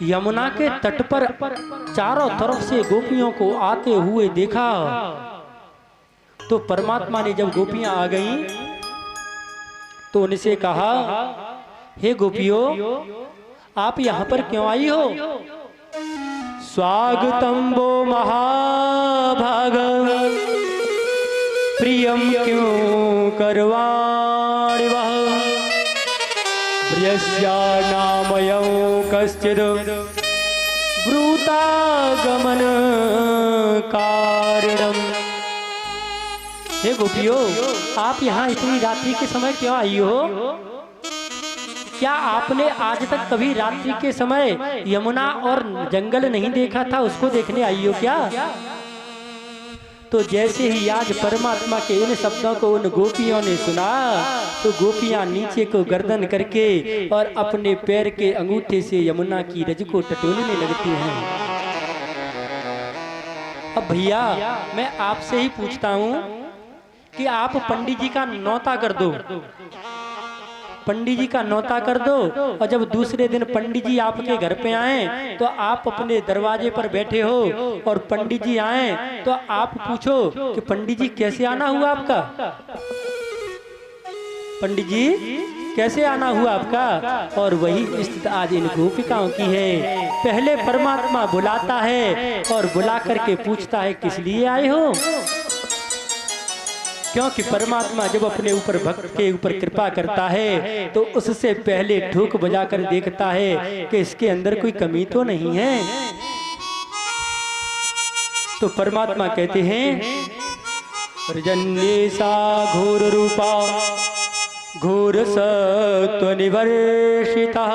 यमुना के तट पर चारों तरफ से गोपियों को आते हुए देखा, तो परमात्मा ने जब गोपियां आ गईं तो उनसे कहा, हे गोपियों, आप यहाँ पर क्यों आई हो? स्वागतम वो महाभाग प्रियम क्यों करवाणि वह प्रियस्या नामयं कश्चिद ब्रूतागमन कारणम। हे गोपियों, आप यहाँ इतनी रात्रि के समय क्यों आई हो? क्या आपने आज तक कभी रात्रि के समय यमुना और जंगल नहीं देखा था? उसको देखने आई हो क्या? तो जैसे ही आज परमात्मा के इन शब्दों को उन गोपियों ने सुना, तो गोपियां नीचे को गर्दन करके और अपने पैर के अंगूठे से यमुना की रज को टटोलने लगती हैं। अब भैया, मैं आपसे ही पूछता हूँ कि आप पंडित जी का नौता कर दो, पंडित जी का नौता कर दो, और जब दूसरे दिन पंडित जी आपके घर पे आए तो आप अपने दरवाजे पर बैठे हो और पंडित जी आए तो आप पूछो कि पंडित जी कैसे आना हुआ आपका? पंडित जी कैसे आना हुआ आपका? और वही स्थिति आज इन गोपिकाओं की है। पहले परमात्मा बुलाता है और बुला करके पूछता है, किस लिए आए हो? क्योंकि परमात्मा जब अपने ऊपर भक्त के ऊपर कृपा करता है तो उससे पहले ठोक बजाकर देखता है कि इसके अंदर कोई कमी तो नहीं है। तो परमात्मा कहते हैं, रजन्येसा घोर रूपा घोर सत्व निवर्षिता।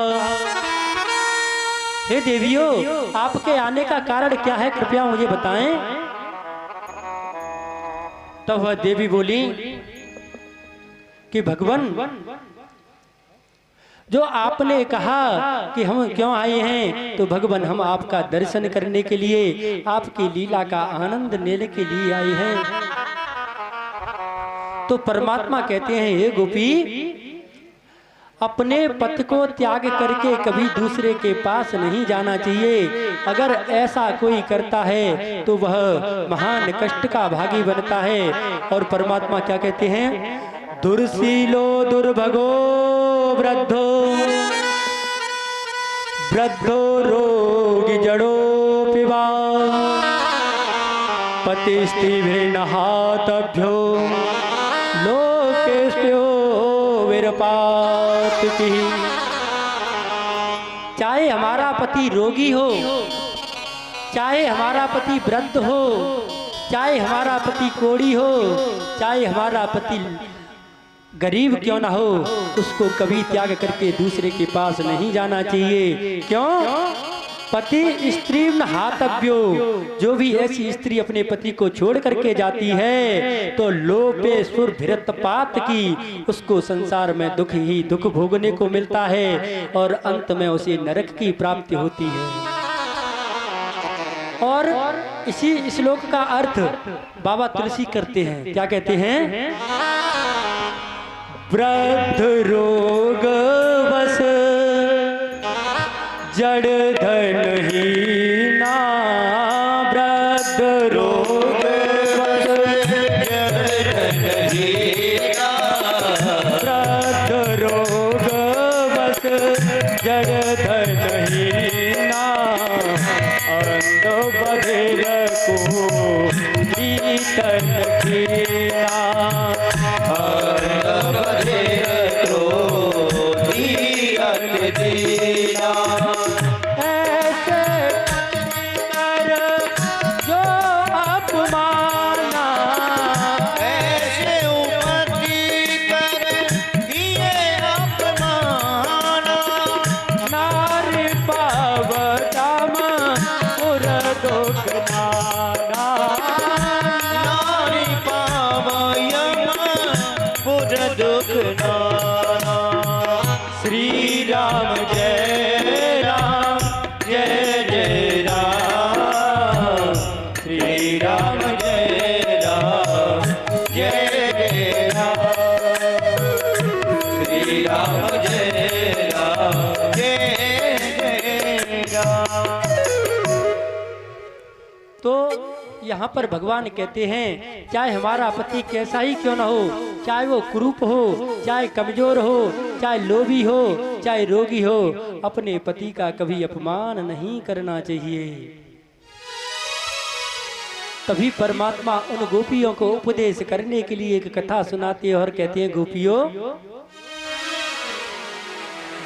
हे देवियों, आपके आने का कारण क्या है? कृपया मुझे बताएं। तब वह देवी बोली कि भगवान, जो आपने कहा कि हम क्यों आए हैं, तो भगवान हम आपका दर्शन करने के लिए, आपकी लीला का आनंद लेने के लिए आए हैं। तो परमात्मा कहते हैं, हे गोपी, अपने पथ को त्याग करके कभी दूसरे के पास नहीं जाना चाहिए। अगर ऐसा कोई करता है तो वह महान कष्ट का भागी बनता है। और परमात्मा क्या कहते हैं, दुर्शीलो दुर्भगो वृद्धो वृद्धो रोगी जड़ो पिबा पतिस्तिभिर्नहातभ्यो लोकेस्यो विरपात की। चाहे हमारा पति रोगी हो, चाहे हमारा पति वृद्ध हो, चाहे हमारा पति कोढ़ी हो, चाहे हमारा पति गरीब क्यों ना हो, उसको कभी त्याग करके दूसरे के पास नहीं जाना चाहिए। क्यों? पति स्त्री हातव्यो, जो भी ऐसी स्त्री अपने पति को छोड़ करके जाती है तो लोपे सुर भिरतपात की, उसको संसार में दुख ही दुख भोगने को मिलता है और अंत में उसे नरक की प्राप्ति होती है। और इसी श्लोक का अर्थ बाबा तुलसी करते हैं। क्या कहते हैं? वृद्ध रोग बस जड़ धन हीना, वृद्ध रोग बस जड़ धन हीना, वृद्ध रोग बस जड़ धन हीना, अंध बधिर को कीर्तन कीना, अंध बधिर को कीर्तन कीना। नारी जाएगा। तो यहाँ पर भगवान कहते हैं चाहे हमारा पति कैसा ही क्यों ना हो, चाहे वो कुरूप हो, चाहे कमजोर हो, चाहे लोभी हो, चाहे रोगी हो, अपने पति का कभी अपमान नहीं करना चाहिए। तभी परमात्मा उन गोपियों को उपदेश करने के लिए एक कथा सुनाते हैं और कहते हैं, गोपियों,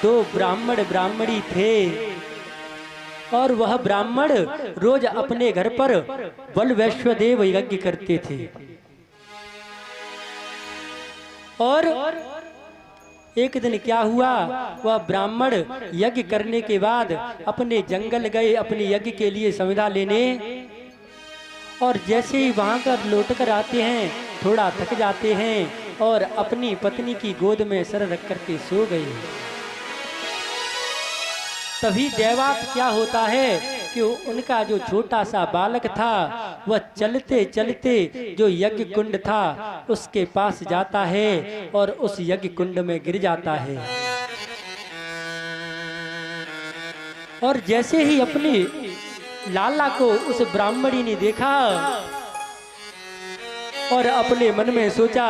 दो ब्राह्मण ब्राह्मणी थे और वह ब्राह्मण रोज अपने घर पर बल वैश्वदेव यज्ञ करते थे। और एक दिन क्या हुआ, वह ब्राह्मण यज्ञ करने के बाद अपने जंगल गए अपने यज्ञ के लिए संविदा लेने, और जैसे ही वहां कर लौट कर आते हैं थोड़ा थक जाते हैं और अपनी पत्नी की गोद में सर रख करके सो गए। तभी दैवात क्या होता है कि उनका जो छोटा सा बालक था वह चलते चलते जो यज्ञ कुंड था उसके पास जाता है और उस यज्ञ कुंड में गिर जाता है। और जैसे ही अपनी लाला को उस ब्राह्मणी ने देखा और अपने मन में सोचा,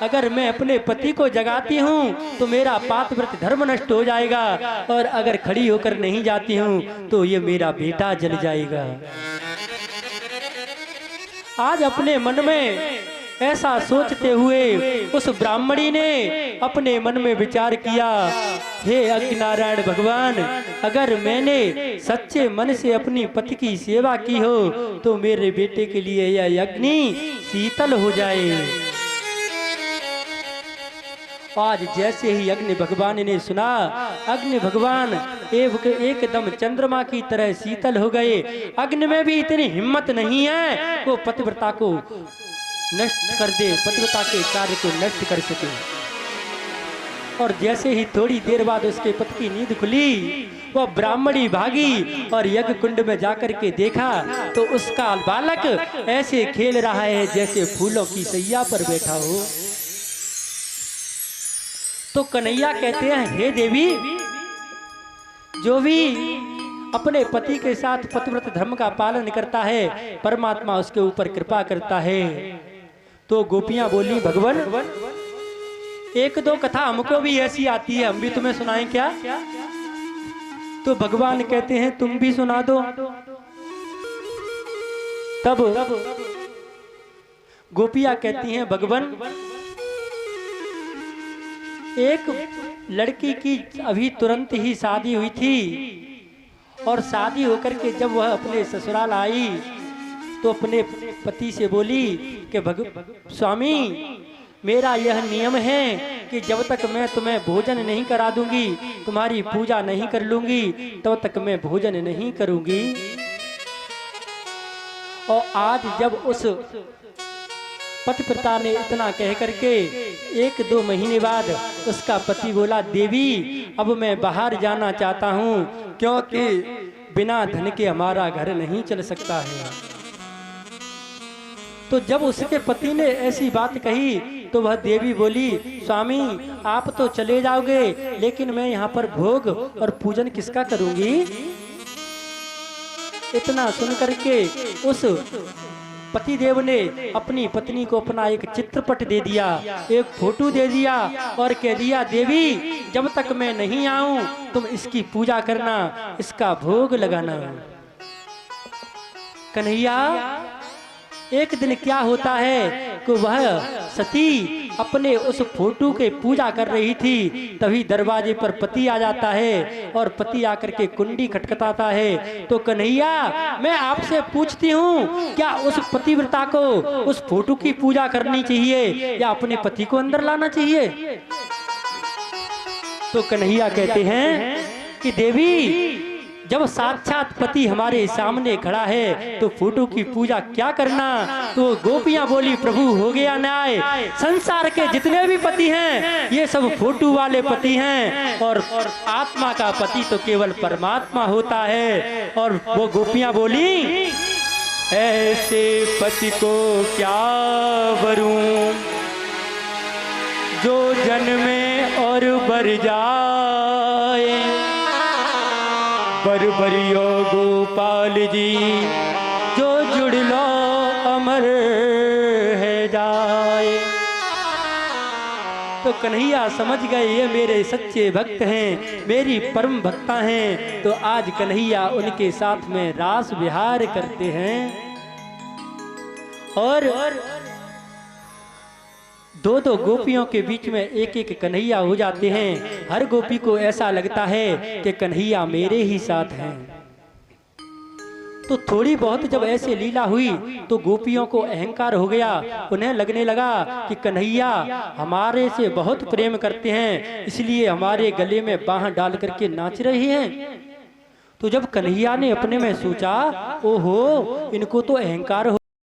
अगर मैं अपने पति को जगाती हूँ तो मेरा पातिव्रत धर्म नष्ट हो जाएगा, और अगर खड़ी होकर नहीं जाती हूँ तो ये मेरा बेटा जल जाएगा। आज अपने मन में ऐसा सोचते हुए उस ब्राह्मणी ने अपने मन में विचार किया, हे अग्नि नारायण भगवान, अगर मैंने सच्चे मन से अपनी पति की सेवा की हो तो मेरे बेटे के लिए यह अग्नि शीतल हो जाए। आज जैसे ही अग्नि भगवान ने सुना, अग्नि भगवान एकदम चंद्रमा की तरह शीतल हो गए। अग्नि में भी इतनी हिम्मत नहीं है वो पतिव्रता को नष्ट कर दे, पतिव्रता के कार्य को नष्ट कर सके। और जैसे ही थोड़ी देर बाद उसके पति की नींद खुली, वह ब्राह्मणी भागी और यज्ञ कुंड में जाकर के देखा तो उसका बालक ऐसे खेल रहा है जैसे फूलों की सैया पर बैठा हो। तो कन्हैया कहते हैं, हे देवी, जो भी अपने पति के साथ पतिव्रत धर्म का पालन करता है परमात्मा उसके ऊपर कृपा करता है। तो गोपियां बोली, भगवान एक दो कथा हमको भी ऐसी आती है, हम भी तुम्हें सुनाएं क्या? तो भगवान कहते हैं, तुम भी सुना दो। तब गोपियां कहती हैं, भगवान एक लड़की की अभी तुरंत ही शादी हुई थी और शादी होकर के जब वह अपने ससुराल आई तो अपने पति से बोली कि स्वामी, मेरा यह नियम है कि जब तक मैं तुम्हें भोजन नहीं करा दूंगी, तुम्हारी पूजा नहीं कर लूंगी, तब तक मैं भोजन नहीं करूंगी। और आज जब उस पतिव्रता ने इतना कह करके 1-2 महीने बाद उसका पति बोला, देवी अब मैं बाहर जाना चाहता हूँ क्योंकि बिना धन के हमारा घर नहीं चल सकता है। तो जब उसके पति ने ऐसी बात कही तो वह देवी बोली, स्वामी आप तो चले जाओगे लेकिन मैं यहाँ पर भोग और पूजन किसका करूंगी? इतना सुन करके उस पतिदेव ने अपनी पत्नी को अपना एक चित्रपट दे दिया, एक फोटो दे दिया और कह दिया, देवी जब तक मैं नहीं आऊं तुम इसकी पूजा करना, इसका भोग लगाना। कन्हैया, एक दिन क्या होता है कि वह सती अपने उस फोटो के पूजा कर रही थी, तभी दरवाजे पर पति आ जाता है और पति आकर के कुंडी खटखटाता है। तो कन्हैया, मैं आपसे पूछती हूँ, क्या उस पतिव्रता को उस फोटो की पूजा करनी चाहिए या अपने पति को अंदर लाना चाहिए? तो कन्हैया कहते हैं कि देवी जब साक्षात पति हमारे सामने खड़ा है तो फोटो की पूजा क्या करना? तो गोपियां बोली, प्रभु हो गया न्याय, संसार के जितने भी पति हैं ये सब फोटो वाले पति हैं और आत्मा का पति तो केवल परमात्मा होता है। और वो गोपियां बोली, ऐसे पति को क्या वरूं जो जन्मे और बर जाए, बरबरियो गोपाल जी जो जुड़ लो अमर है जाए। तो कन्हैया समझ गए ये मेरे सच्चे भक्त हैं, मेरी परम भक्ता हैं। तो आज कन्हैया उनके साथ में रास विहार करते हैं और दो दो गोपियों के बीच में एक एक कन्हैया हो जाते हैं। हर गोपी को ऐसा लगता है कि कन्हैया मेरे ही साथ हैं। तो थोड़ी बहुत जब ऐसे लीला हुई तो गोपियों को अहंकार हो गया। उन्हें लगने लगा कि कन्हैया हमारे से बहुत प्रेम करते हैं, इसलिए हमारे गले में बाह डाल करके नाच रहे हैं। तो जब कन्हैया ने अपने में सोचा, ओहो इनको तो अहंकार हो